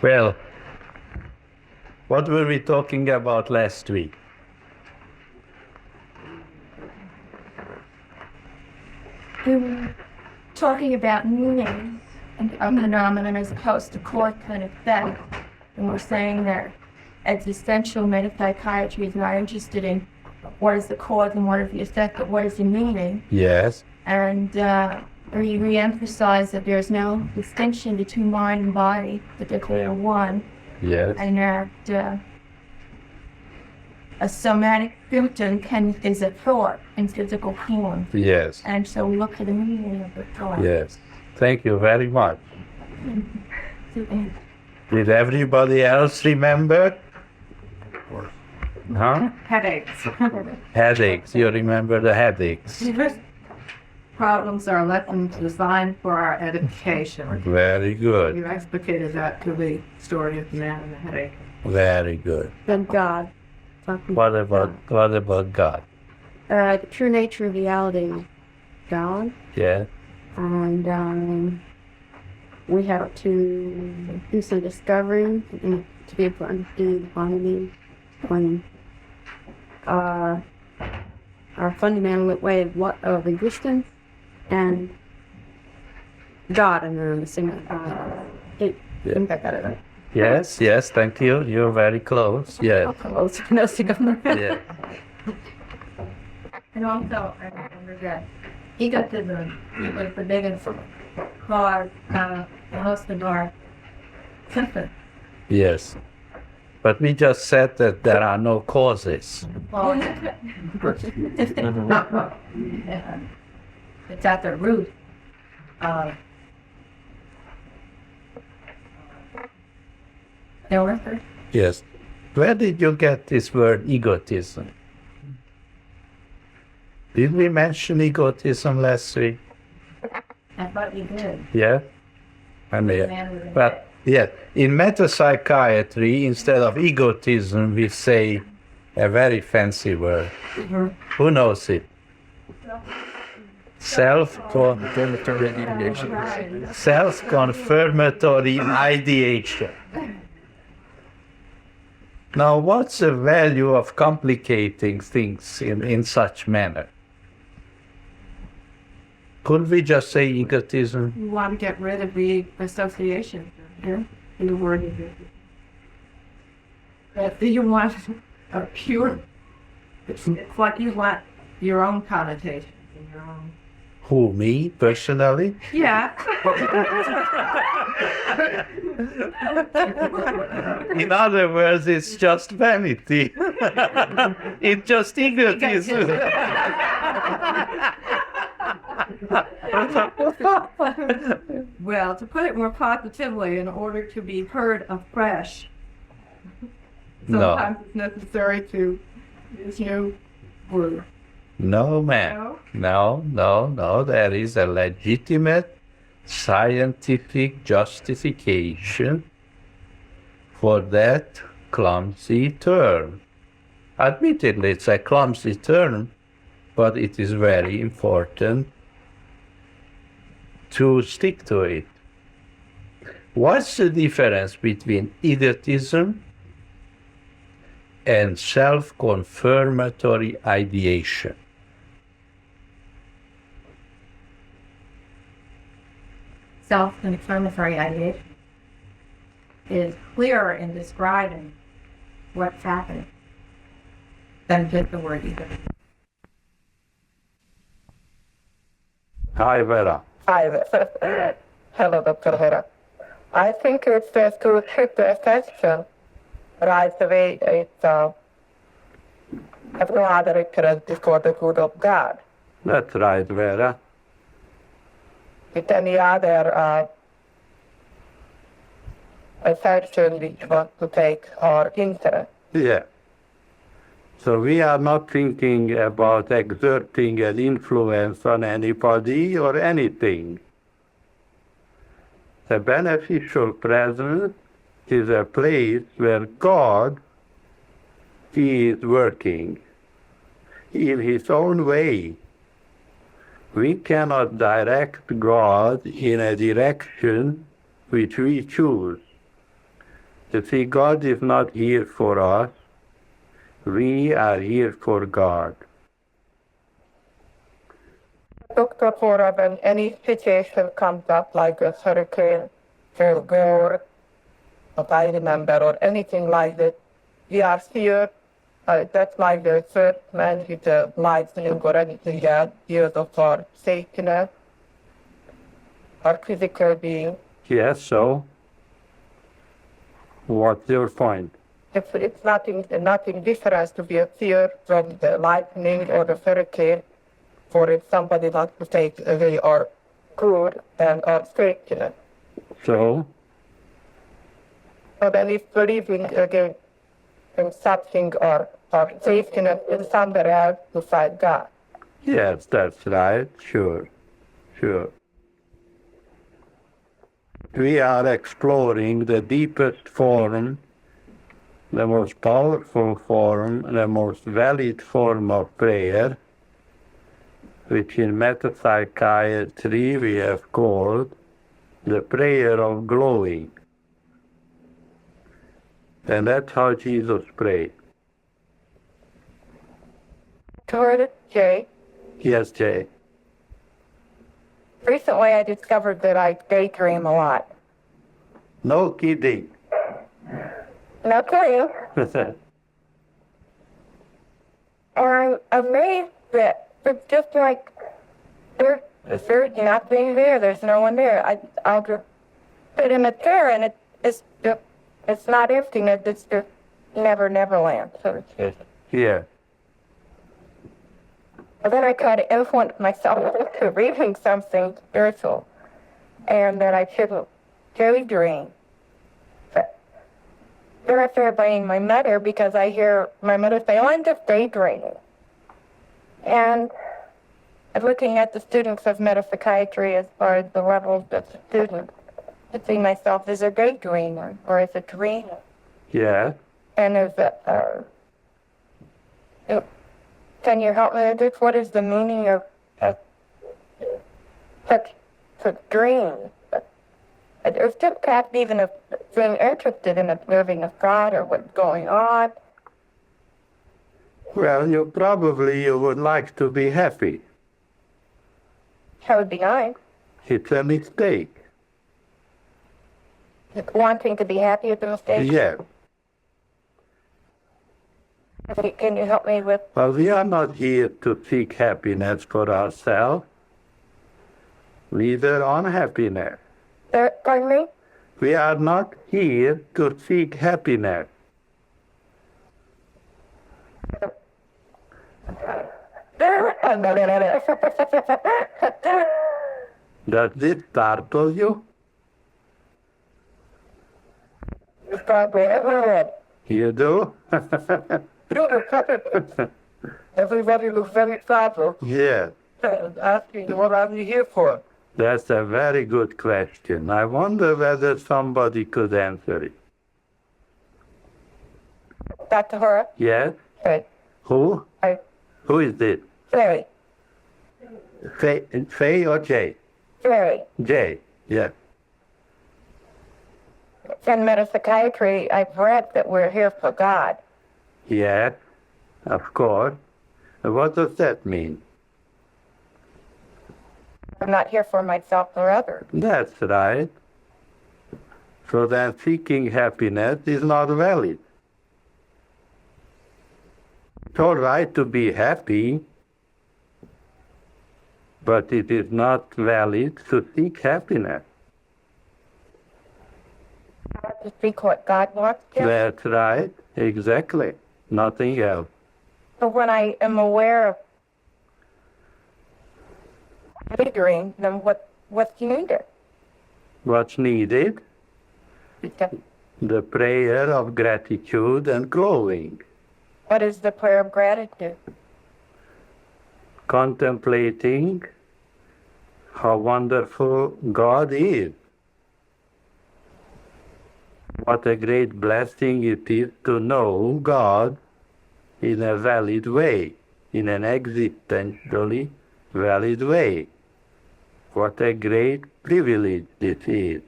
Well, what were we talking about last week? We were talking about meaning and a phenomenon as opposed to cause and effect. And we're saying that existential metapsychiatry is not interested in what is the cause and what is the effect, but what is the meaning. Yes. And we re-emphasize that there's no distinction between mind and body, but that they are one. Yes. And that a somatic symptom is a thought in physical form. Yes. And so we look for the meaning of the thought. Yes. Thank you very much. Did everybody else remember? Huh? Headaches. Headaches. You remember the headaches? Problems are lessons designed for our edification. Very good. You explicated that to the story of the man and the headache. Very good. Then God. What about God? The true nature of reality is God. Yeah. And we have to do some discovering to be able to understand harmony when our fundamental way of existence and God and the same time. I think I got it right. Yes, thank you. You're very close. Yeah. Yeah. And also, I remember that egotism was the biggest cause most of our symptoms. Yes. But we just said that there are no causes. Well, it's at the root of illness. Yes. Where did you get this word egotism? Did we mention egotism last week? I thought you did. Yeah? But yeah, in metapsychiatry, instead of egotism, we say a very fancy word. Mm-hmm. Who knows it? Self-confirmatory ideation. Now, what's the value of complicating things in such manner? Could we just say egotism? You want to get rid of the association in the word egotism. You want a pure, it's like you want your own connotation and your own. Who, me, personally? Yeah. In other words, it's just vanity. It's just egotism. Well, to put it more positively, in order to be heard afresh, sometimes it's necessary to use new words. No, ma'am. No. There is a legitimate scientific justification for that clumsy term. Admittedly, it's a clumsy term, but it is very important to stick to it. What's the difference between idiotism and self-confirmatory ideation? Self-confirmatory ideation is clearer in describing what's happening than just the word ego. Hi, Vera. Hi there. Hello, Dr. Hora. I think it's best to treat the affection right away. It's have no other interest before the good of God. That's right, Vera. With any other affection which wants to take our interest. Yeah. So we are not thinking about exerting an influence on anybody or anything. The beneficial presence is a place where God is working in His own way. We cannot direct God in a direction which we choose. You see, God is not here for us. We are here for God. Dr. Hora, when any situation comes up like a hurricane, or war, if I remember, or anything like that, we are here. That's like the third man with the lightning or anything else, here for safety net, or physical being. Yes, so what's your point? It's nothing different to be a fear from the lightning or the hurricane, for if somebody wants to take away our good and our safety net. So, So then if believing again in something or safety net in somewhere else to find God. yes, that's right. Sure. We are exploring the deepest form, the most powerful form, the most valid form of prayer, which in metapsychiatry we have called the prayer of glowing. And that's how Jesus prayed. Toward Jay, Yes, Jay. recently I discovered that I daydream a lot. No kidding. Now tell you, I'm amazed that it's just like there's nothing there. There's no one there. I'll just sit in a chair and it's not emptiness. It's just Neverland. So it's Yeah. But then I try to influence myself into reading something spiritual, and that I shouldn't daydream. But then I started blaming my mother because I hear my mother say, "Oh, I'm just daydreaming." And I'm looking at the students of metapsychiatry as far as the levels of the students, to see myself as a daydreamer or as a dreamer. Yeah. And there's can you help me with this? What is the meaning of such dreams? It's just perhaps even if being interested in observing of God or what's going on. Well, you would like to be happy. That would be nice. It's a mistake. Wanting to be happy at the mistake. Yeah. Can you help me with? Well, we are not here to seek happiness for ourselves, neither unhappiness. Pardon me? We are not here to seek happiness. Does this startle you? It's probably everywhere. You do? Everybody looks very thoughtful. Yeah. Asking what are you here for? That's a very good question. I wonder whether somebody could answer it. Dr. Hora? Yes? Right. Who? Who is it? Larry. Faye or Jay? Larry. Jay, yes. In metapsychiatry, I've read that we're here for God. Yes, of course. What does that mean? I'm not here for myself or others. That's right. So then seeking happiness is not valid. It's all right to be happy, but it is not valid to seek happiness. To seek what God wants to. That's right, exactly. Nothing else. So when I am aware of triggering, then what's needed? What's needed? The prayer of gratitude and glowing. What is the prayer of gratitude? Contemplating how wonderful God is. What a great blessing it is to know God in a valid way, in an existentially valid way. What a great privilege this is.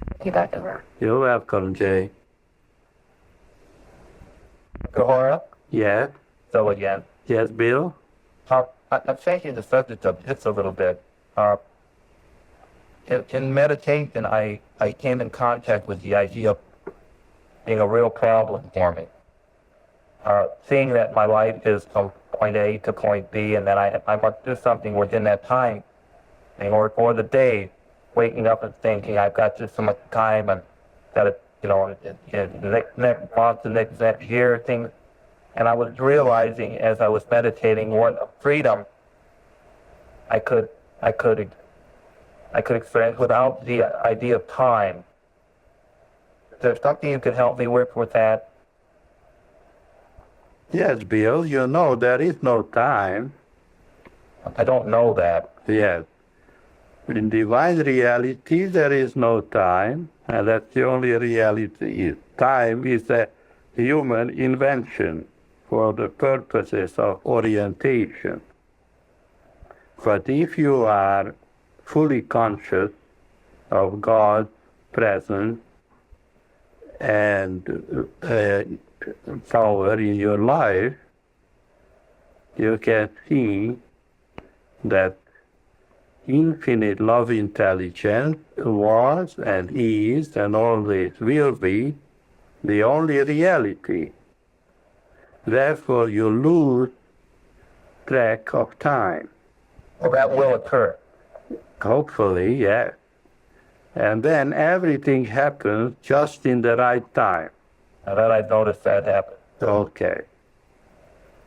Thank you, Dr. Hora. You're welcome, Jay. Dr. Hora? Yes? So again, Yes, Bill? I'm changing the subject of this a little bit. In meditation, I came in contact with the idea of being a real problem for me. Seeing that my life is from point A to point B, and then I must do something within that time, or the day, waking up and thinking I've got just so much time, and that it, the next month, the next year, things. And I was realizing as I was meditating what freedom I could experience without the idea of time. Is there something you could help me with that? Yes, Bill, you know there is no time. I don't know that. Yes. In divine reality, there is no time, and that's the only reality. Time is a human invention for the purposes of orientation. But if you are fully conscious of God's presence and power in your life, you can see that infinite love intelligence was and is and always will be the only reality. Therefore, you lose track of time. Well, that will occur. Hopefully, yes. And then everything happens just in the right time. Now that I've noticed that happen. Okay.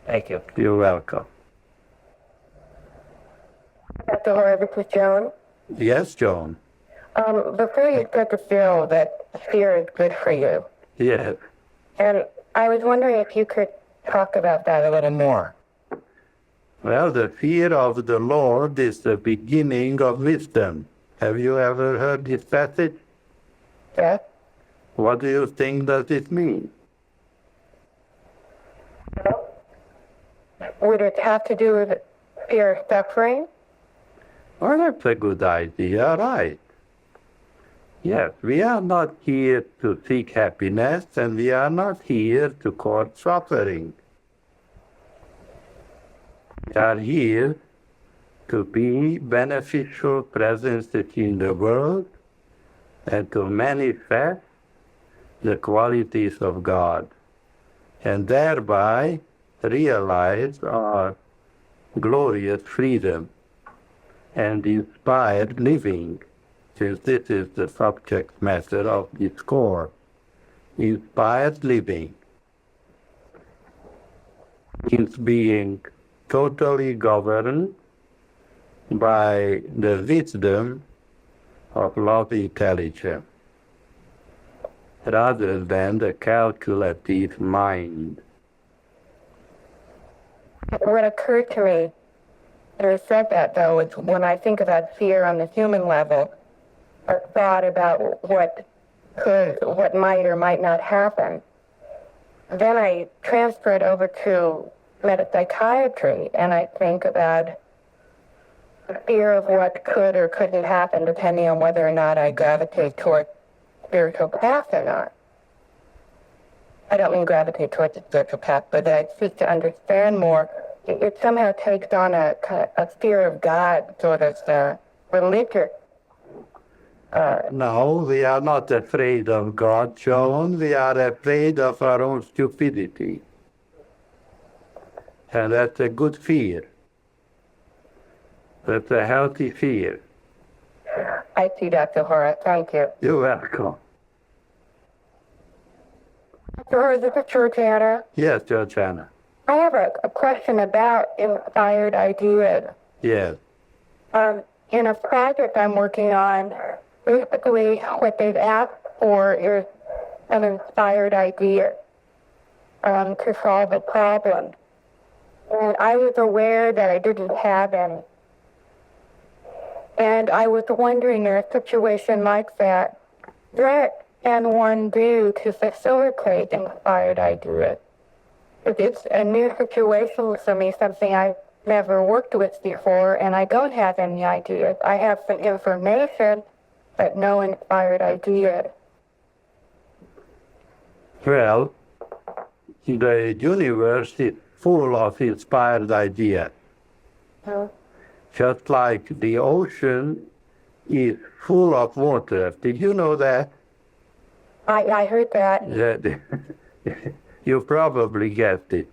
Thank you. You're welcome. Dr. Hora, this is Joan. Yes, Joan? Before you start to feel that fear is good for you, Yes. and I was wondering if you could talk about that a little more. Well, the fear of the Lord is the beginning of wisdom. Have you ever heard this passage? Yes? What do you think does it mean? Would it have to do with fear of suffering? Well, that's a good idea, right? Yes, we are not here to seek happiness, and we are not here to cause suffering. We are here to be beneficial presences in the world and to manifest the qualities of God, and thereby realize our glorious freedom and inspired living, since this is the subject matter of this course. Inspired living means being totally governed by the wisdom of love intelligence, rather than the calculative mind. What occurred to me when you said that, though, is when I think about fear on the human level, or thought about what might or might not happen, then I transfer it over to metapsychiatry, and I think about the fear of what could or couldn't happen, depending on whether or not I gravitate toward spiritual path or not. I don't mean gravitate towards the spiritual path, but I seek to understand more. It somehow takes on a fear of God, sort of religious. No, we are not afraid of God, Joan. We are afraid of our own stupidity. And that's a good fear. That's a healthy fear. I see, Dr. Hora. Thank you. You're welcome. Dr. Hora, this is Georgiana. Yes, Georgiana. I have a question about inspired ideas. Yes. In a project I'm working on, basically what they've asked for is an inspired idea to solve a problem. And I was aware that I didn't have any. And I was wondering, in a situation like that, what can one do to facilitate inspired ideas? It's a new situation for me, something I've never worked with before, and I don't have any ideas. I have some information, but no inspired idea. Well, the universe is full of inspired ideas. Uh, Just like the ocean is full of water. Did you know that? I heard that. That you probably guessed it.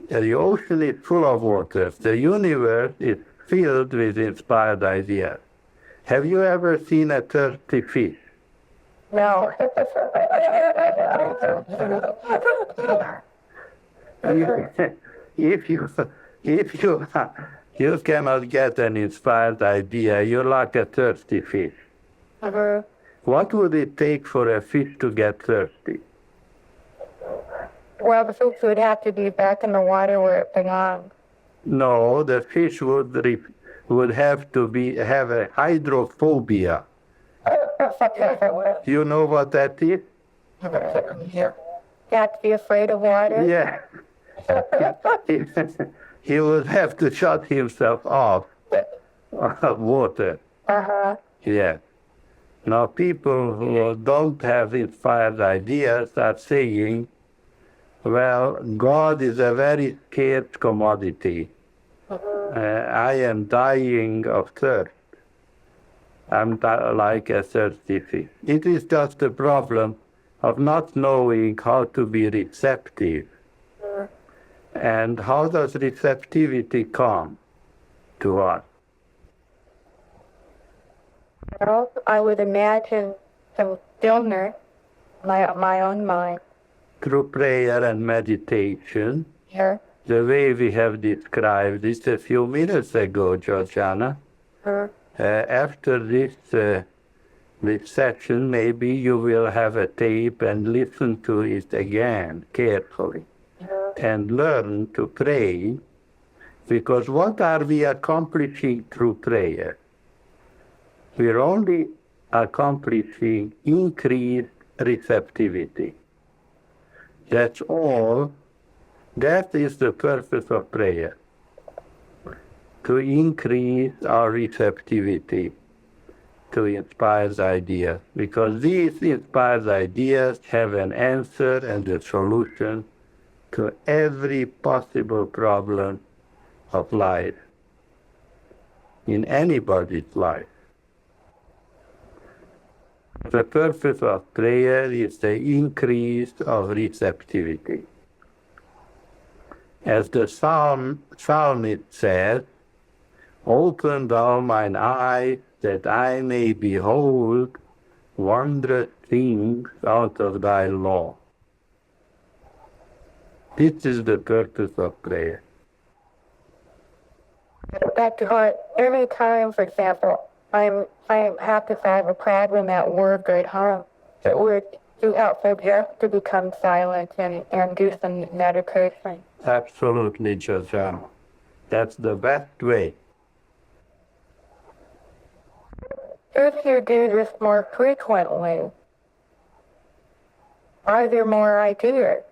The ocean is full of water. The universe is filled with inspired ideas. Have you ever seen a thirsty fish? No. If you cannot get an inspired idea, you're like a thirsty fish. Uh, What would it take for a fish to get thirsty? well, the fish would have to be back in the water where it belongs. No, the fish would have to have a hydrophobia. You know what that is? You have to be afraid of water. Yeah. He would have to shut himself off of water. Uh-huh. Yeah. Now people who don't have inspired ideas are saying, well, God is a very scarce commodity. I am dying of thirst. I'm like a thirsty fish. It is just a problem of not knowing how to be receptive. And how does receptivity come to us? Well, I would imagine some stillness, my own mind Through prayer and meditation, here. the way we have described this a few minutes ago, Georgiana. After this session, maybe you will have a tape and listen to it again carefully and learn to pray, because what are we accomplishing through prayer? We're only accomplishing increased receptivity. That's all. That is the purpose of prayer, to increase our receptivity to inspired ideas, because these inspired ideas have an answer and a solution to every possible problem of life, in anybody's life. The purpose of prayer is the increase of receptivity. As the psalmist says, "Open thou mine eyes, that I may behold wondrous things out of thy law." This is the purpose of prayer. Dr. Hart, every time, for example, I have to have a problem at work or at home, it would do help for just to become silent and do some meditation. Absolutely, Georgiana. That's the best way. If you do this more frequently, are there more ideas?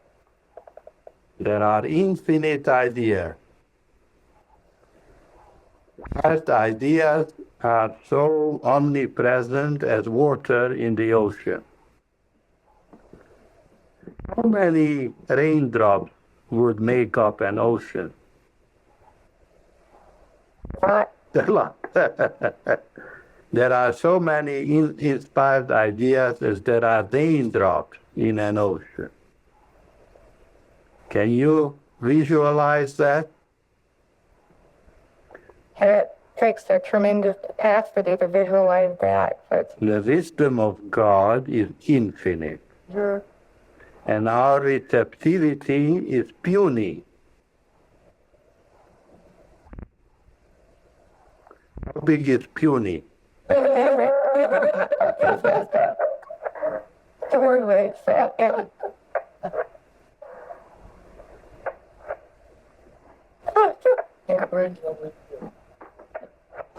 There are infinite ideas. Past ideas are so omnipresent as water in the ocean. How many raindrops would make up an ocean? What? A lot. There are so many inspired ideas as there are raindrops in an ocean. Can you visualize that? It takes a tremendous capacity to visualize that. But The wisdom of God is infinite, you're and our receptivity is puny. How big is puny?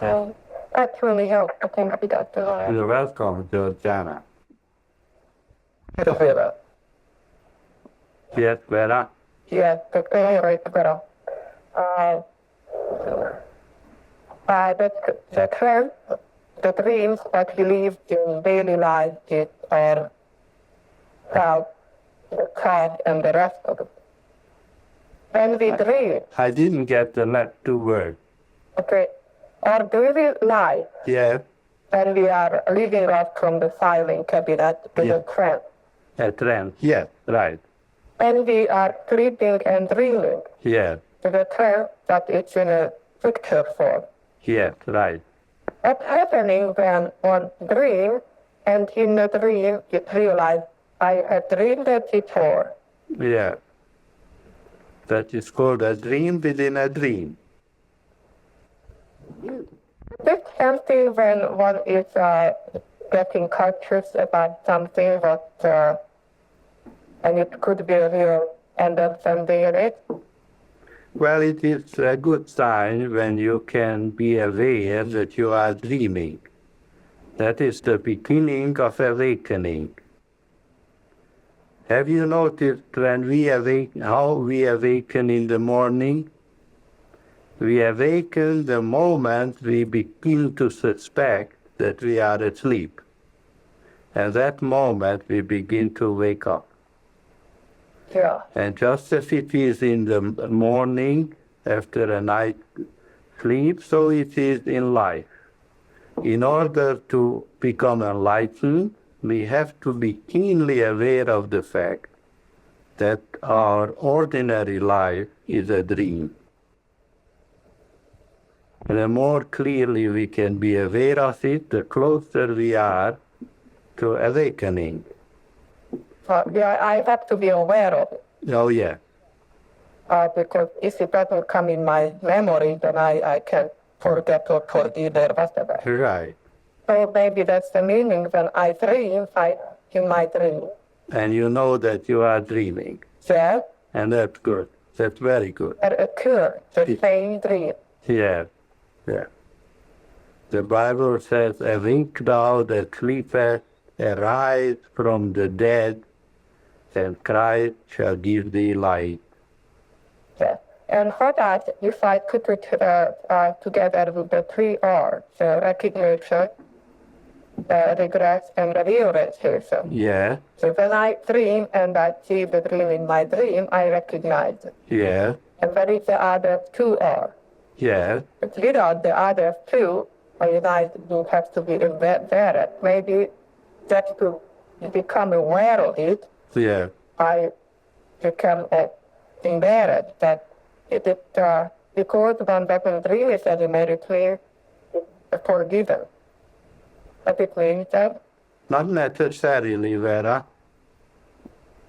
Well, that's really helpful. Thank you, Dr. Hart. You're welcome, Georgiana. Yes, Vera? Yes, pero the the dreams that we live in daily life are about the kind and the rest of it. When we dream, I didn't get the last two words. okay, our daily life, Yeah, when we are living up from the filing cabinet to Yeah. the trend, a trend. Yeah, right. when we are sleeping and dreaming, Yeah, to the trend that it's in a picture form. yeah, right. What's happening when one dream, and in the dream you realize I had dreamed that before. Yeah. That is called a dream within a dream. It's something when one is getting conscious about something and it could be real understanding it. Well, it is a good sign when you can be aware that you are dreaming. That is the beginning of awakening. Have you noticed when we awake, how we awaken in the morning? We awaken the moment we begin to suspect that we are asleep. At that moment we begin to wake up. Yeah. And just as it is in the morning after a night sleep, so it is in life. In order to become enlightened, we have to be keenly aware of the fact that our ordinary life is a dream. And the more clearly we can be aware of it, the closer we are to awakening. Yeah, I have to be aware of it. Oh yeah, Because if it doesn't come in my memory, then I can forget or forgive the rest of it. right. So maybe that's the meaning when I dream, in my dream. And you know that you are dreaming. Yeah, And that's good. That's very good. that occur, the same dream. Yeah, yeah. The Bible says, awake thou that sleepest, arise from the dead, and Christ shall give thee light. Yeah. And for that, if I put it together with the 3 R's, the recognition, the regret, and the realization. Yeah, So when I dream and I see the dream in my dream, I recognize it. yeah, And where is the other 2 R's? yeah, But without the other 2, I do have to be aware. Maybe just to become aware of it, yeah, I become embarrassed that because one doesn't really say the medicine is forgiven. But it means that not necessarily, Vera.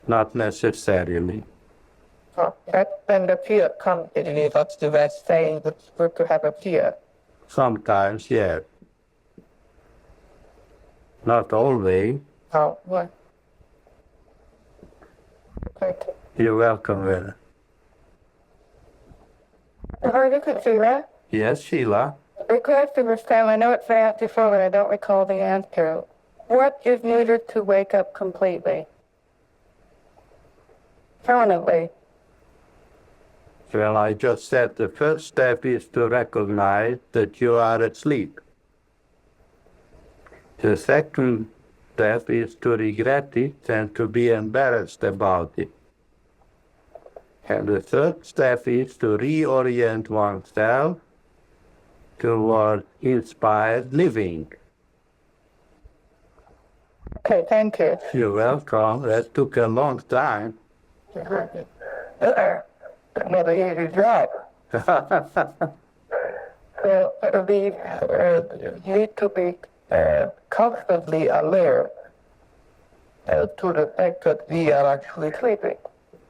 Not necessarily. that's when the fear comes in me. That's the best saying, it's good to have a fear. Sometimes, yeah. Not always. Oh, what? Thank you. You're welcome, Vera. Oh, you can see that? Yes, Sheila. The question was, Sam, I know it's asked before, but I don't recall the answer. What is needed to wake up completely? Permanently. Well, I just said the first step is to recognize that you are asleep. The second step is to regret it and to be embarrassed about it. And the third step is to reorient oneself toward inspired living. Okay, thank you. You're welcome. That took a long time. Another easy job. Well, we need to be constantly alert to the fact that we are actually sleeping.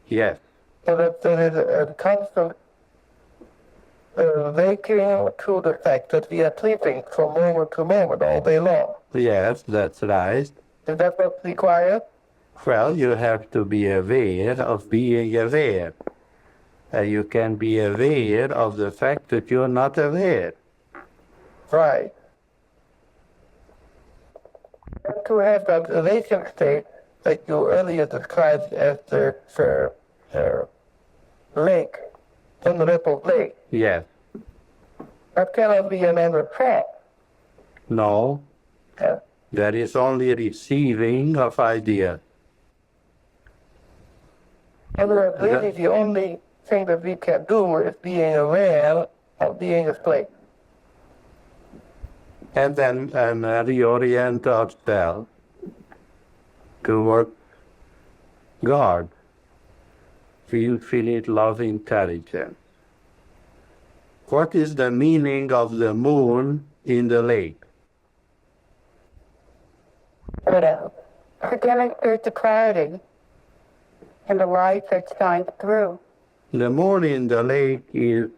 Yes, So that there is a constant waking to the fact that we are sleeping from moment to moment all day long. yes, that's right. Is that what's required? Well, you have to be aware of being aware. You can be aware of the fact that you're not aware. Right. To have that elation state that you earlier described as the lake, unrippled lake, Yes, that cannot be an end of track. No, Yeah. there is only receiving of ideas. And really the only thing that we can do is being aware of being asleep. And then reorient ourselves toward God, infinite love intelligence. What is the meaning of the moon in the lake? But demonstrates the clarity and the light that shines through. The moon in the lake is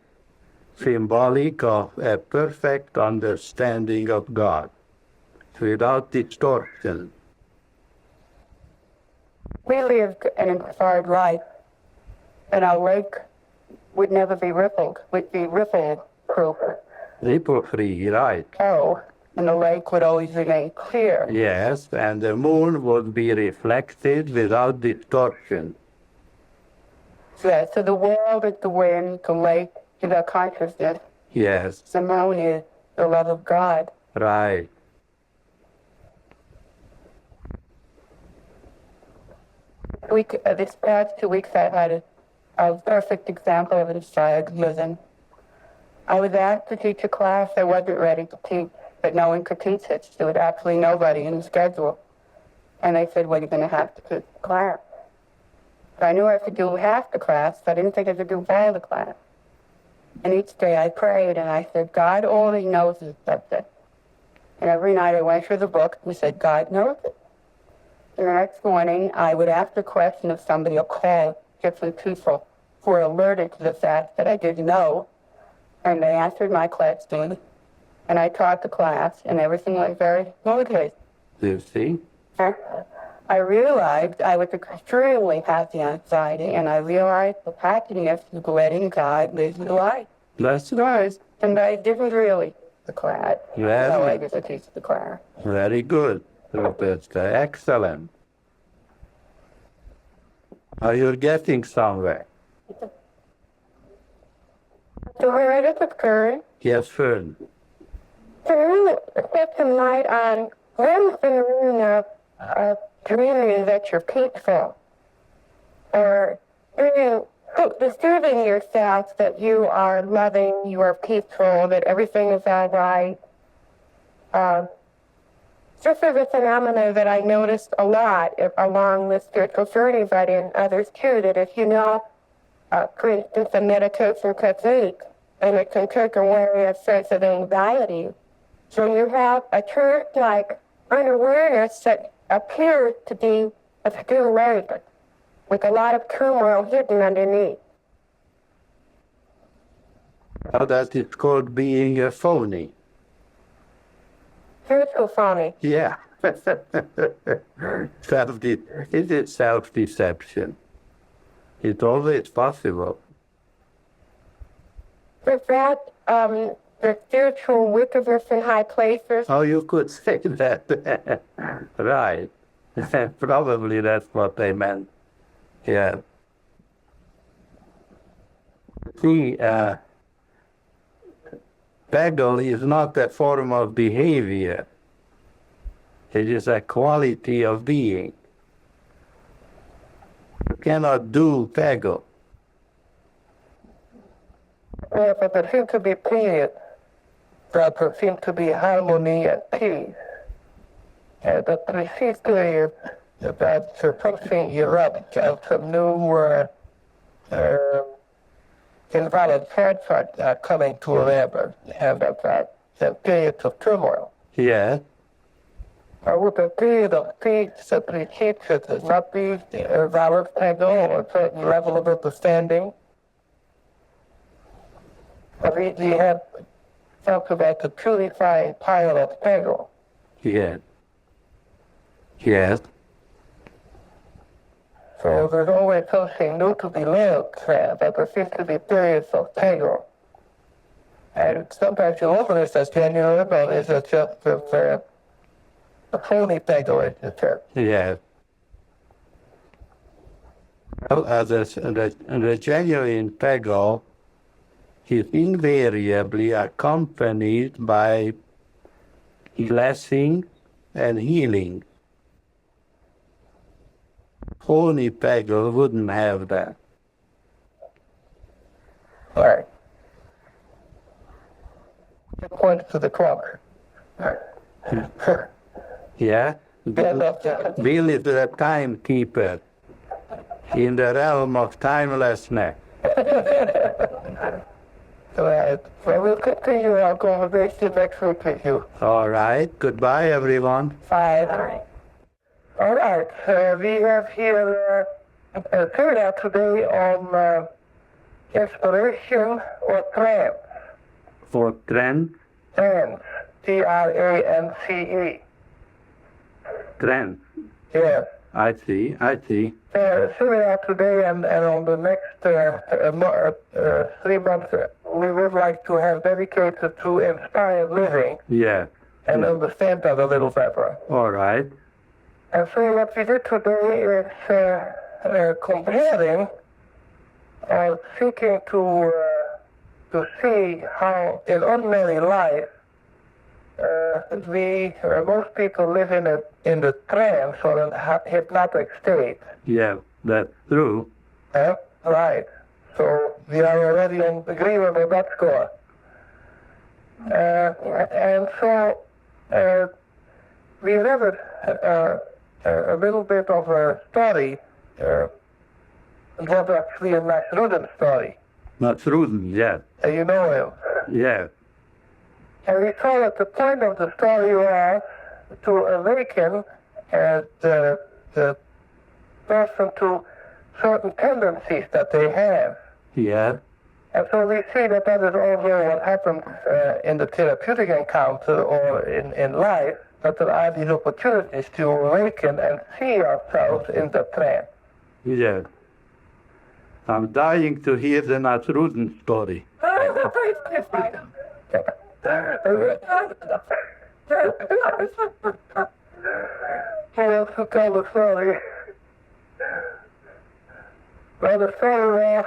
symbolic of a perfect understanding of God, without distortion. We lived an inspired life, and our lake would never be rippled, would be ripple proof. Ripple-free, right? Oh, and the lake would always remain clear. Yes, and the moon would be reflected without distortion. Yeah, so the world is the wind, the lake is our consciousness, Yes, the moon is the love of God. right. This past 2 weeks I had a perfect example of this diagnosis. I was asked to teach a class I wasn't ready to teach, but no one could teach it. There was absolutely nobody in the schedule. And they said, well, you're going to have to teach the class. So I knew I could do half the class, but I didn't think I could do all the class. And each day I prayed and I said, God only knows this subject. And every night I went through the book and said, God knows it. And the next morning I would ask the question of somebody or call different people who were alerted to the fact that I didn't know. And they answered my question, and I taught the class, and everything was very motivated. You see? I realized I was extremely happy anxiety, and I realized the happiness is letting God live the life. That's right. And I didn't really the class. Very- So I just teach the class. Very good, Roberta. Excellent. You're getting somewhere. So where is it occurring? Yes, Fern. To really shed some light on when's the meaning of dreaming that you're peaceful, or deceiving yourself that you are loving, you are peaceful, that everything is all right. This is a phenomenon that I noticed a lot along the spiritual journey, but in others too, that if you know, for instance, a meditation technique, and it can take away a sense of anxiety, so you have a trance-like unawareness that appears to be a still lake with a lot of turmoil hidden underneath. Now that is called being a phony. Spiritual phony. Yeah. It is self-deception. It's always possible. Is that the spiritual wickedness in high places? Oh, you could say that. Right. Probably that's what they meant. Yeah. See, PAGL is not a form of behavior. It is a quality of being. You cannot do PAGL. Yeah, but there seems to be peace. There seems to be harmony and peace. And that there seems to be about something erupts of some new invalid thoughts coming to remember. Have that period of turmoil. Yeah. With the period of peace, simply teaches us not be a valid angle or a certain level of understanding. We have talked about the purifying power of PAGL. Yeah. Yes. So there's always something new to be learned, but there seems to be periods of PAGL. And sometimes you open this as genuine, but it's just a phony PAGL in the church. Yes. The genuine PAGL is invariably accompanied by blessing, and healing. Only PAGL wouldn't have that. All right. Point to the clock. All right. Yeah? Bill is the timekeeper in the realm of timelessness. All right. Well, we'll continue our conversation next week with you. All right. Goodbye, everyone. 5. All right. We have here a turnout today on inspiration or trance. For trend, Trance. Trance. trend. Yes. I see. Sitting out today and on the next 3 months, we would like to have dedicated to inspired living Yeah. and understand that a little better. All right. And so what we did today is comparing or seeking to see how in ordinary life most people live in the trance or in hypnotic state. Yeah, that's true. Right. So we are already in agreement with that score. And so we read a little bit of a story. It was actually a Max Ruden story. Not true, yeah. You know him. Yeah. And we saw that the point of the story was to awaken the person to certain tendencies that they have. Yeah. And so we see that that is also what happens in the therapeutic encounter or in life, that there are these opportunities to awaken and see ourselves in the trance. Yeah. I'm dying to hear the Nasrudden story. Well, to tell the story. Well, the story was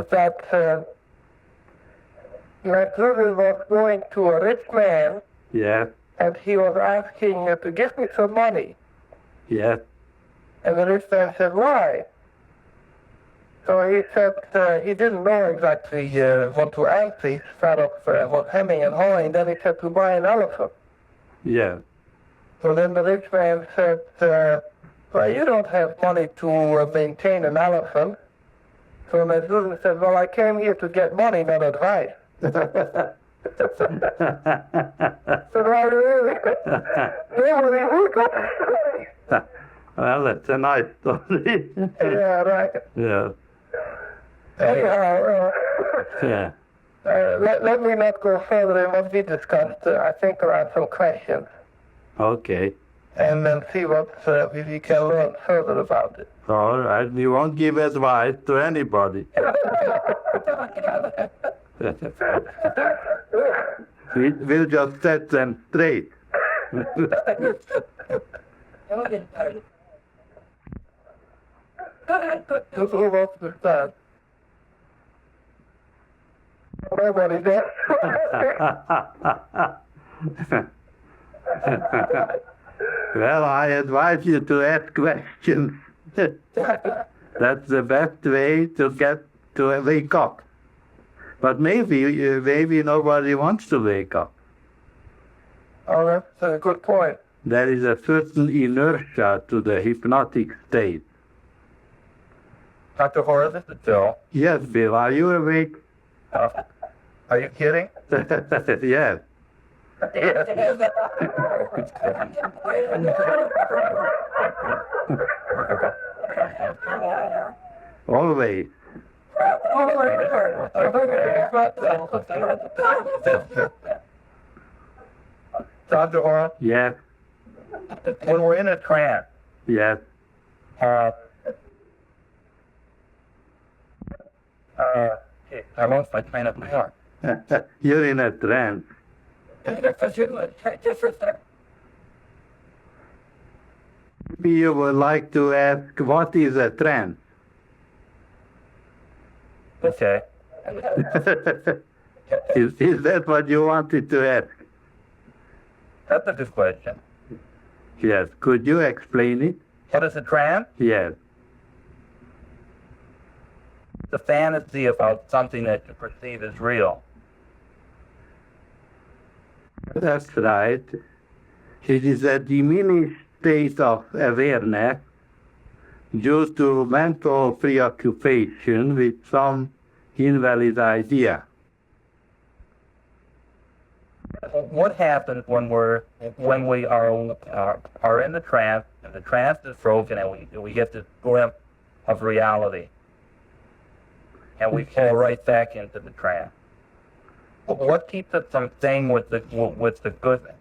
that Nasrudden was going to a rich man, Yeah. and he was asking to give me some money. Yeah. And the rich man said, why? So he said he didn't know exactly what to answer. He started was hemming and hawing. Then he said to buy an elephant. Yeah. So then the rich man said, well, you don't have money to maintain an elephant. So my student said, well, I came here to get money, not advice. So Well, that's a nice story. yeah, right. Yeah. Anyhow, Yeah. let me not go further in what we discussed. I think there are some questions. Okay. And then see what we can learn further about it. All right. We won't give advice to anybody. We'll just set them straight. Who wants to start? Nobody does. Well, I advise you to ask questions. That's the best way to get to wake up. But maybe nobody wants to wake up. Oh, that's a good point. There is a certain inertia to the hypnotic state. Dr. Hora, this is Bill. Yes, Bill, are you awake? Are you kidding? Yes. Always. Dr. Hora, Yes. when we're in a trance, Yes. I lost my train of thought. You're in a trance. Maybe you would like to ask, what is a trance? Okay. Is that what you wanted to ask? That's a good question. Yes. Could you explain it? What is a trance? Yes. The fantasy about something that you perceive as real. That's right. It is a diminished state of awareness due to mental preoccupation with some invalid idea. What happens when we are in the trance, and the trance is broken, and we get this glimpse of reality, and we fall right back into the trance? What keeps us from staying with the good thing?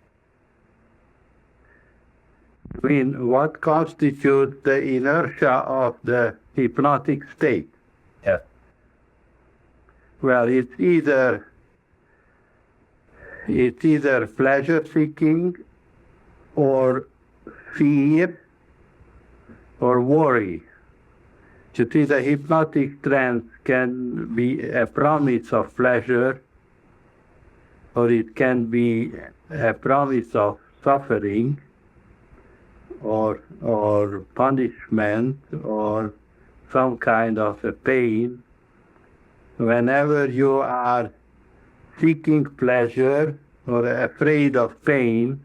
I mean, what constitutes the inertia of the hypnotic state? Yes. Well, it's either pleasure seeking or fear or worry. You see, the hypnotic trance can be a promise of pleasure, or it can be a promise of suffering, or punishment, or some kind of a pain. Whenever you are seeking pleasure or afraid of pain,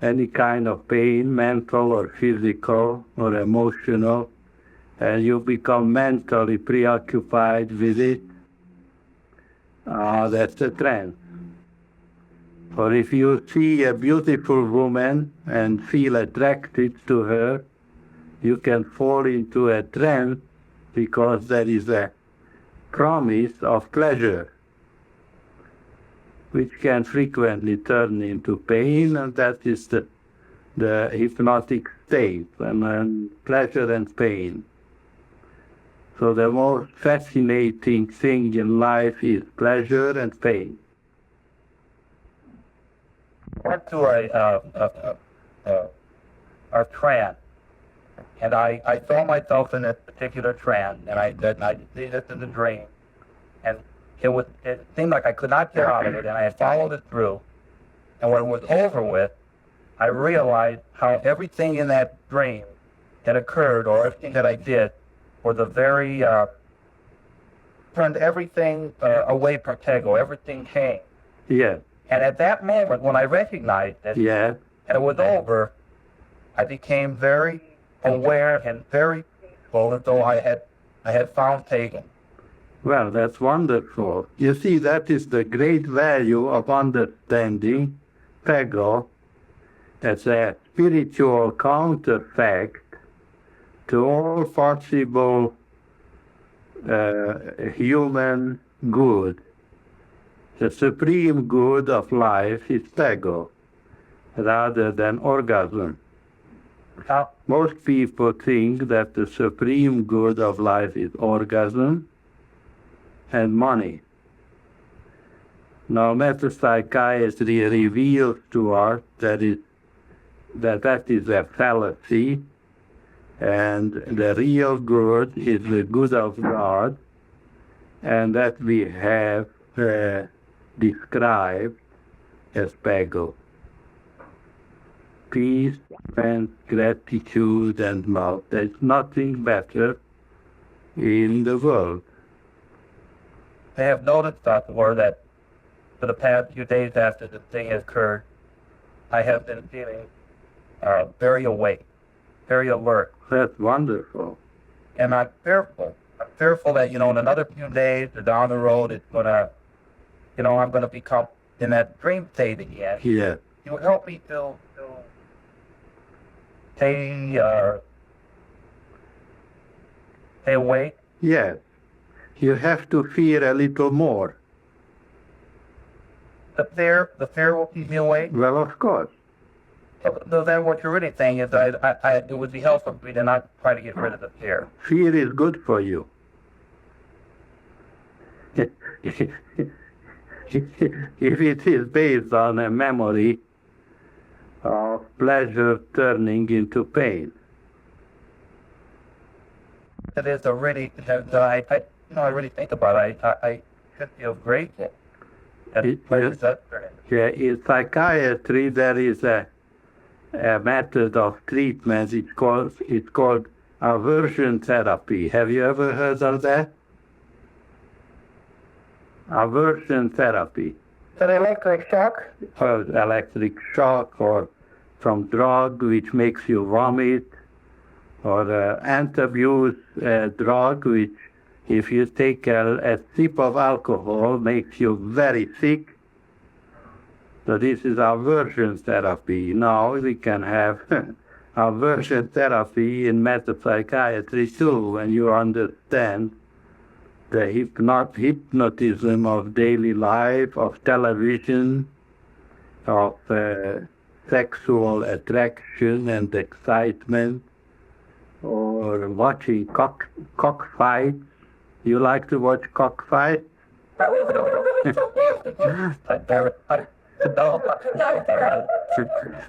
any kind of pain, mental or physical or emotional, and you become mentally preoccupied with it, that's a trance. Or if you see a beautiful woman and feel attracted to her, you can fall into a trance because there is a promise of pleasure, which can frequently turn into pain, and that is the hypnotic state, and pleasure and pain. So the most fascinating thing in life is pleasure and pain. Went to a trance, and I saw myself in this particular trance, and I see this in a dream, and it seemed like I could not get out of it, and I had followed it through, and when it was over with, I realized how everything in that dream that occurred, or everything that I did, was a very turned everything away from PAGL. Everything changed. Yes. And at that moment, when I recognized it, Yes. and it was over, I became very aware and very peaceful, as though I had found PAGL. Well, that's wonderful. You see, that is the great value of understanding PAGL as a spiritual counterfact to all possible human good. The supreme good of life is PAGL, rather than orgasm. Most people think that the supreme good of life is orgasm and money. Now, metapsychiatry reveals to us that is a fallacy, and the real good is the good of God, and that we have described as PAGL. Peace and gratitude and love. There's nothing better in the world. I have noticed, Dr. Hora, that for the past few days after the thing occurred, I have been feeling very awake, very alert. That's wonderful. And I'm fearful. I'm fearful that, in another few days or down the road, it's going to, I'm going to become in that dream state again. Yes. You will help me to stay awake. Yes. You have to fear a little more. The fear will keep me awake. Well, of course. So then what you're really saying is it would be helpful for me to not try to get rid of the fear. Fear is good for you. If it is based on a memory of pleasure turning into pain. It is a really, I really think about it. I should feel grateful. Yeah, in psychiatry there is a method of treatment. It's called aversion therapy. Have you ever heard of that? Aversion therapy. An electric shock? Or electric shock, or from drug which makes you vomit, or anti-abuse drug which, if you take a sip of alcohol, makes you very sick. So this is aversion therapy. Now we can have aversion therapy in metapsychiatry too, when you understand the hypnotism of daily life, of television, of sexual attraction and excitement, or watching cockfights. You like to watch cockfights?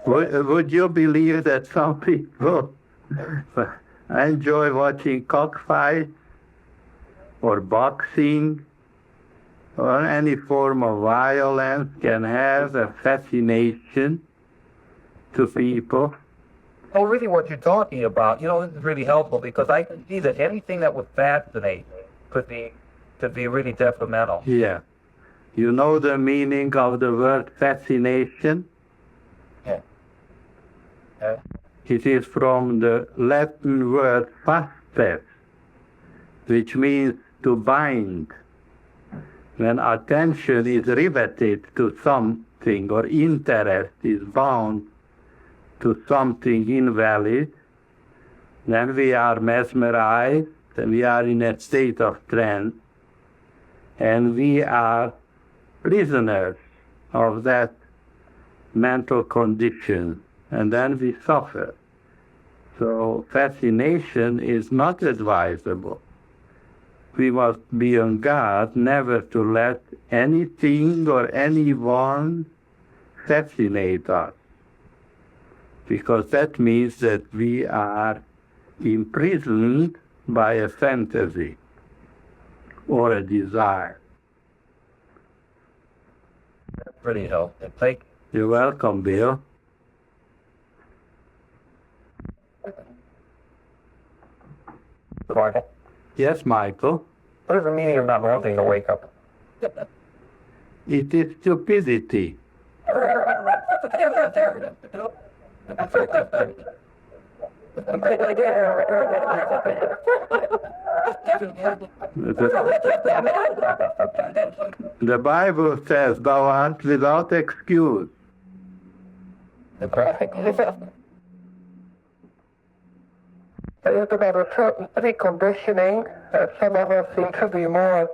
Would you believe that some people enjoy watching cockfights, or boxing, or any form of violence can have a fascination to people? Oh, really what you're talking about, this is really helpful because I can see that anything that would fascinate could be really detrimental. Yeah. You know the meaning of the word fascination? Yeah. It is from the Latin word fasces, which means to bind. When attention is riveted to something, or interest is bound to something invalid, then we are mesmerized, and we are in a state of trance, and we are prisoners of that mental condition, and then we suffer. So fascination is not advisable. We must be on guard never to let anything or anyone fascinate us, because that means that we are imprisoned by a fantasy or a desire. Pretty helpful. Thank You're welcome, Bill. you, Michael. Yes, Michael. What is the meaning of not wanting to wake up? It is stupidity. The Bible says thou art without excuse. It's about a certain reconditioning that some of us seem to be more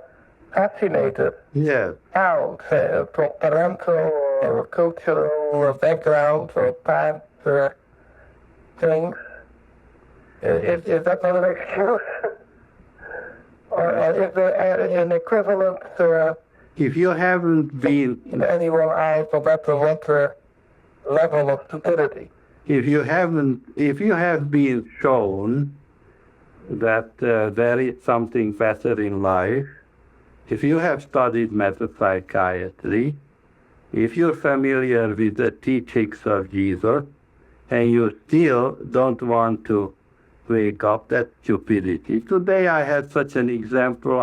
fascinated Yes. out from parental or cultural or background or past things. Is that not an excuse? Or is there an equivalent If you haven't been, in anyone's eyes to represent a level of stupidity? if you have been shown that there is something better in life, if you have studied metapsychiatry, if you're familiar with the teachings of Jesus, and you still don't want to wake up, that's stupidity. Today I had such an example.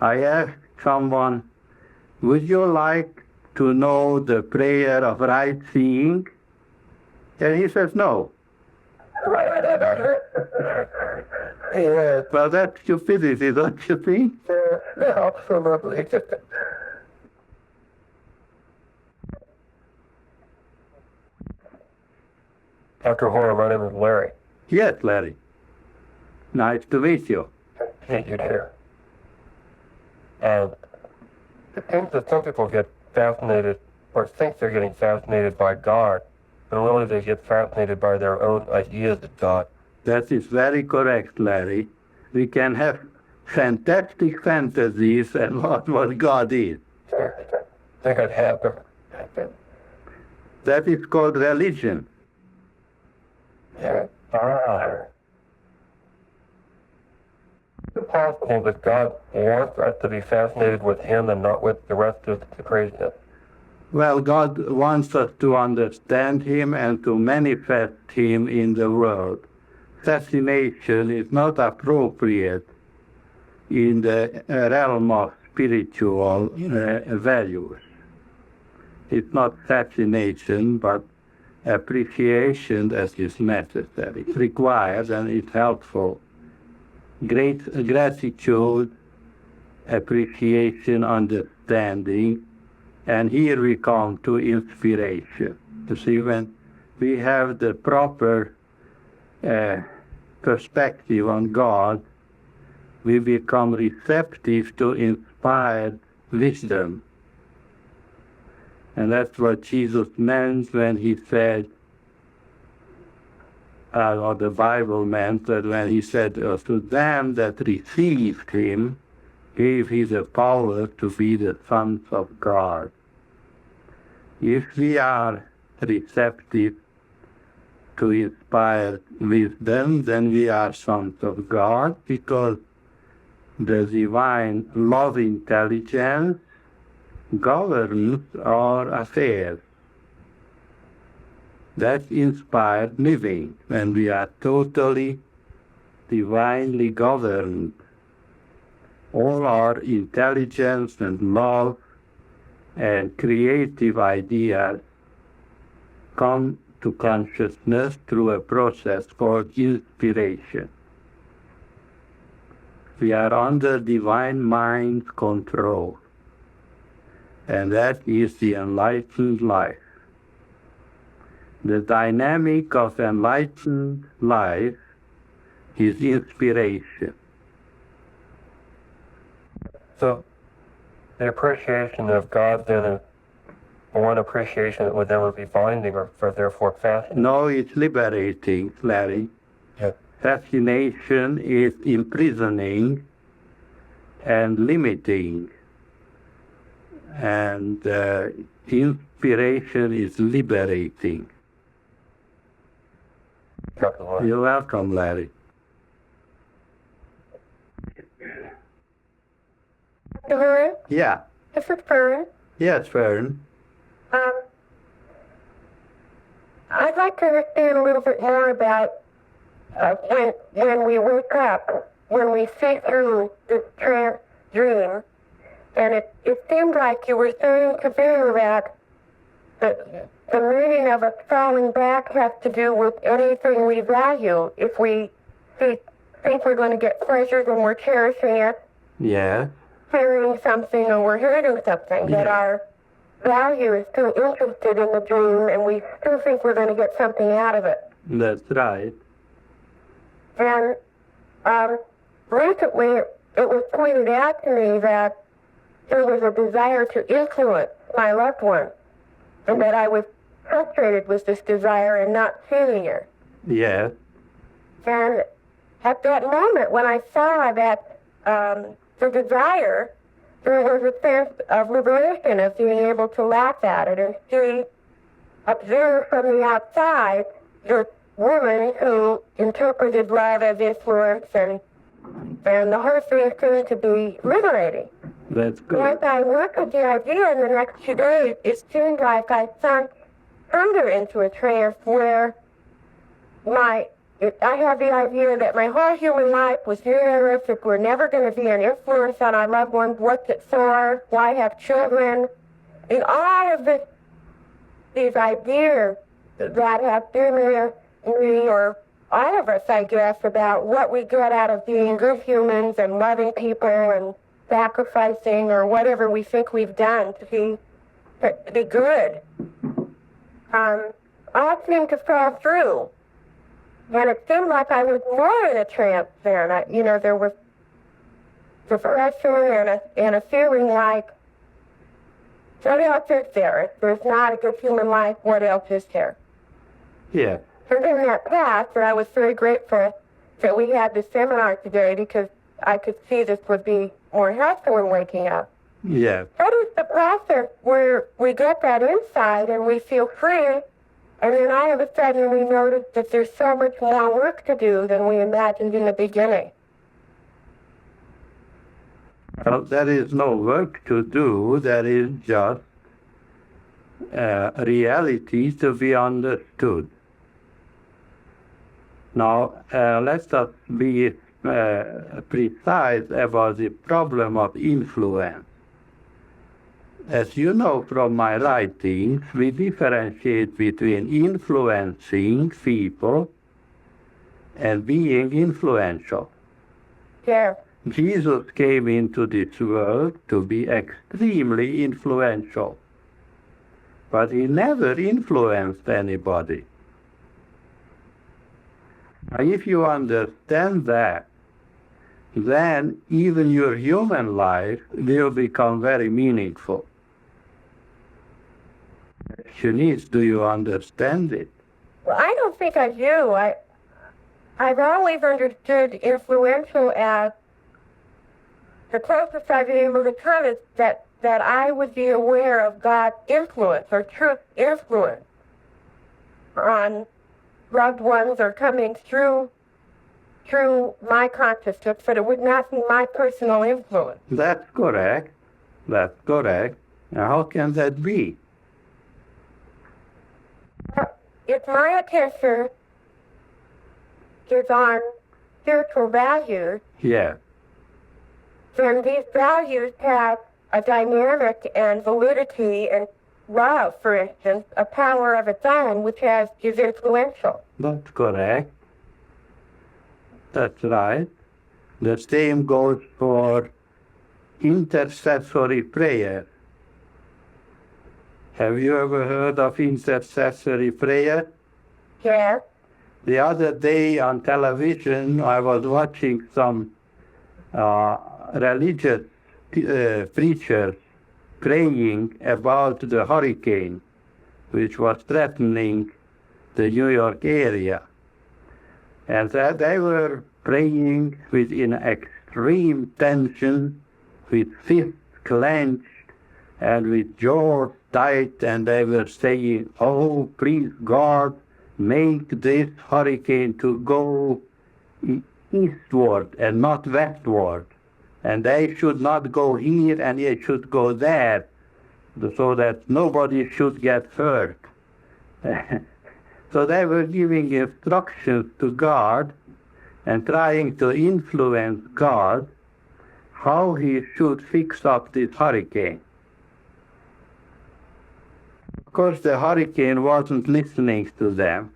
I asked someone, would you like to know the prayer of right seeing? And he says no. Yeah, Well, that's stupidity, don't you think? absolutely. Dr. Hora, my name is Larry. Yes, Larry. Nice to meet you. Thank you, dear. And it seems that some people get fascinated or think they're getting fascinated by God, but really they get fascinated by their own ideas of God. That is very correct, Larry. We can have fantastic fantasies about what God is. I think I'd have them. That is called religion. Yeah. Is it possible that God wants us to be fascinated with Him and not with the rest of the craziness? Well, God wants us to understand Him and to manifest Him in the world. Fascination is not appropriate in the realm of spiritual values. It's not fascination, but appreciation that is necessary. It requires and it's helpful. Great gratitude, appreciation, understanding, and here we come to inspiration. You see, when we have the proper perspective on God, we become receptive to inspired wisdom. And that's what Jesus meant when he said, or the Bible meant that when he said, to them that received him, gave he the power to be the sons of God. If we are receptive to inspired wisdom, then we are sons of God, because the divine love intelligence governs our affairs. That's inspired living, when we are totally divinely governed. All our intelligence and love and creative ideas come to consciousness through a process called inspiration. We are under divine mind's control, and that is the enlightened life. The dynamic of enlightened life is inspiration. So, the appreciation of God then is one appreciation that would never be binding or therefore fascinating. No, it's liberating, Larry. Yeah. Fascination is imprisoning and limiting. And inspiration is liberating. You're welcome, Larry. Hora, Yeah. this is Fern. Yes, Fern. I'd like to understand a little bit more about when we wake up, when we see through the dream, and it seemed like you were saying to me that the meaning of us falling back has to do with anything we value. If we think we're going to get pleasure when we're cherishing it, Yeah. hearing something or we're hearing something, that our value is too interested in the dream and we still think we're going to get something out of it. That's right. And recently it was pointed out to me that there was a desire to influence my loved one, and that I was frustrated with this desire and not seeing it. Yeah. And at that moment, when I saw that the desire, there was a sense of liberation, of being able to laugh at it and to observe from the outside the woman who interpreted love as influence, and the whole thing seemed to be liberating. That's good. As I worked with the idea in the next 2 days, it seemed like I sunk further into a trance where I have the idea that my whole human life was unrealistic. We're never going to be an influence on our loved ones. What's it for? Why have children? And all of these ideas that have been there in me, or all of us, I guess, about what we get out of being good humans and loving people and sacrificing or whatever we think we've done to be good, all seemed to fall through. And it seemed like I was more in a trance then. There was depression and a feeling like, what else is there? If there's not a good human life, what else is there? Yeah. And in that past, I was very grateful that we had this seminar today, because I could see this would be more helpful in waking up. Yeah. What is the process where we get that insight and we feel free, and then all of a sudden we notice that there's so much more work to do than we imagined in the beginning? Well, there is no work to do. There is just reality to be understood. Now, let's just be precise about the problem of influence. As you know from my writings, we differentiate between influencing people and being influential. Yeah. Jesus came into this world to be extremely influential, but he never influenced anybody. If you understand that, then even your human life will become very meaningful. The question is, do you understand it? Well, I don't think I do. I've always understood influential as the closest I've been able to come is that I would be aware of God's influence or truth influence on loved ones or coming through my consciousness, but it would not be my personal influence. That's correct. That's correct. Now, how can that be? If my attention is on spiritual values, Yeah. then these values have a dynamic and validity and love, for instance, a power of its own, which is influential. That's correct. That's right. The same goes for intercessory prayer. Have you ever heard of intercessory prayer? Yes. The other day on television, I was watching some religious preachers praying about the hurricane, which was threatening the New York area. And that they were praying in extreme tension, with fists clenched and with jaws tight, and they were saying, "Oh, please God, make this hurricane to go eastward and not westward. And they should not go here and they should go there, so that nobody should get hurt." So they were giving instructions to God and trying to influence God how he should fix up this hurricane. Of course, the hurricane wasn't listening to them.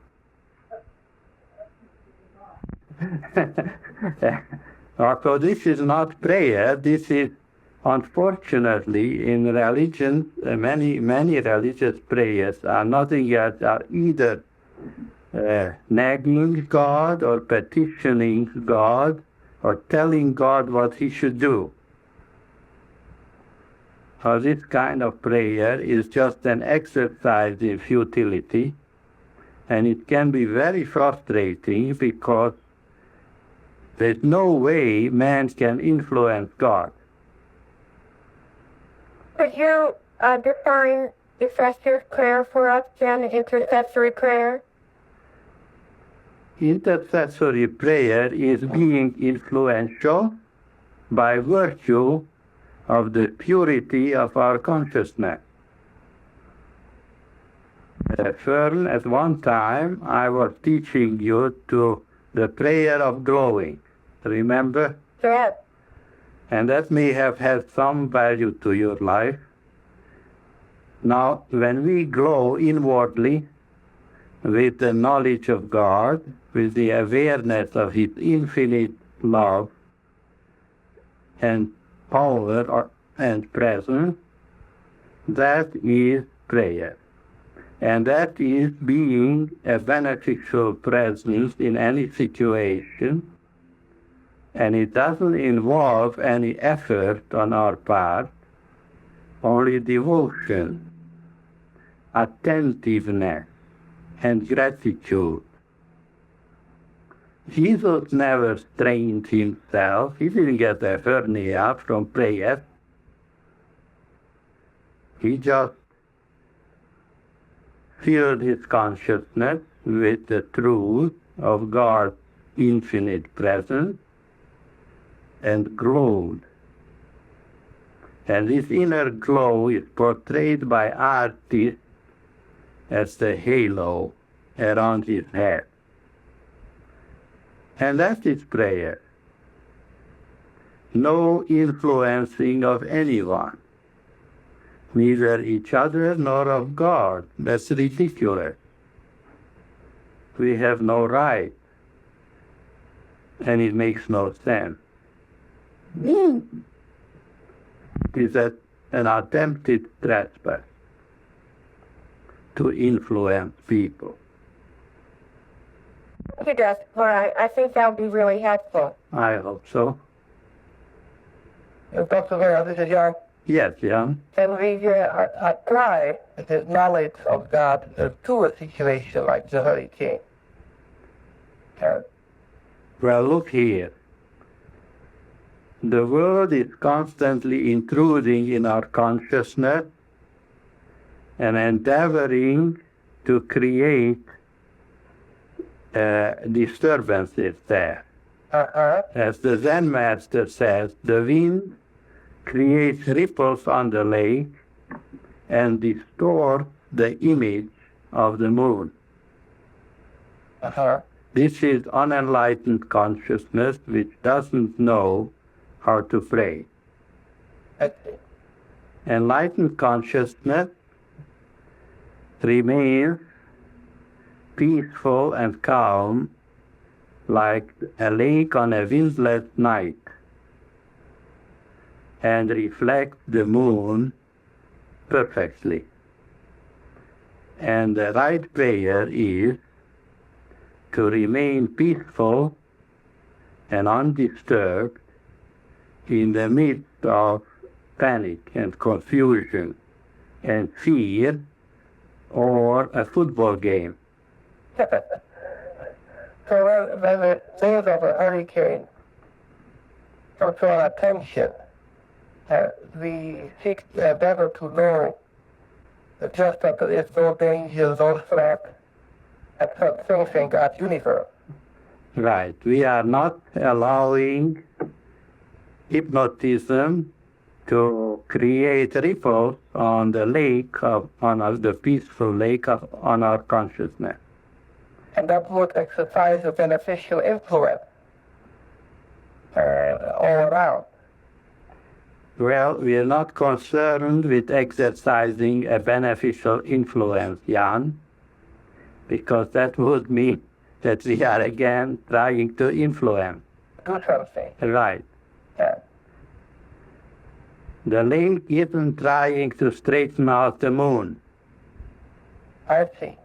So this is not prayer. This is, unfortunately, in religion, many religious prayers are nothing else, are either nagging God or petitioning God or telling God what he should do. So this kind of prayer is just an exercise in futility, and it can be very frustrating because there's no way man can influence God. Could you define effective prayer for us, then, intercessory prayer? Intercessory prayer is being influential by virtue of the purity of our consciousness. Fern, at one time, I was teaching you to the prayer of glowing. Remember? Yes. And that may have had some value to your life. Now, when we glow inwardly with the knowledge of God, with the awareness of his infinite love and power and presence, that is prayer. And that is being a beneficial presence in any situation, and it doesn't involve any effort on our part, only devotion, attentiveness, and gratitude. Jesus never strained himself. He didn't get a hernia from prayer. He just filled his consciousness with the truth of God's infinite presence and glowed. And this inner glow is portrayed by artists as the halo around his head. And that's his prayer. No influencing of anyone, neither each other nor of God. That's ridiculous. We have no right, and it makes no sense. It is an attempted trespass to influence people. He does, but I think that would be really helpful. I hope so. Dr. Hora, this is Jan. Yes, Jan. And we apply the knowledge of God to a situation like the hurricane. Well, look here. The world is constantly intruding in our consciousness and endeavoring to create disturbances there. As the Zen master says, the wind creates ripples on the lake and distorts the image of the moon. This is unenlightened consciousness which doesn't know how to pray. Enlightened consciousness remains peaceful and calm like a lake on a windless night and reflects the moon perfectly. And the right prayer is to remain peaceful and undisturbed in the midst of panic and confusion and fear or a football game. So when the days of a hurricane come to our attention, we seek endeavor to learn just that there is no danger, no threat, and such things in God's universe. Right. We are not allowing hypnotism to create ripples on the lake, on the peaceful lake on our consciousness. And that would exercise a beneficial influence all around. Well, we are not concerned with exercising a beneficial influence, Jan, because that would mean that we are again trying to influence. Do something. Right. Yeah. The lake isn't trying to straighten out the moon. I see.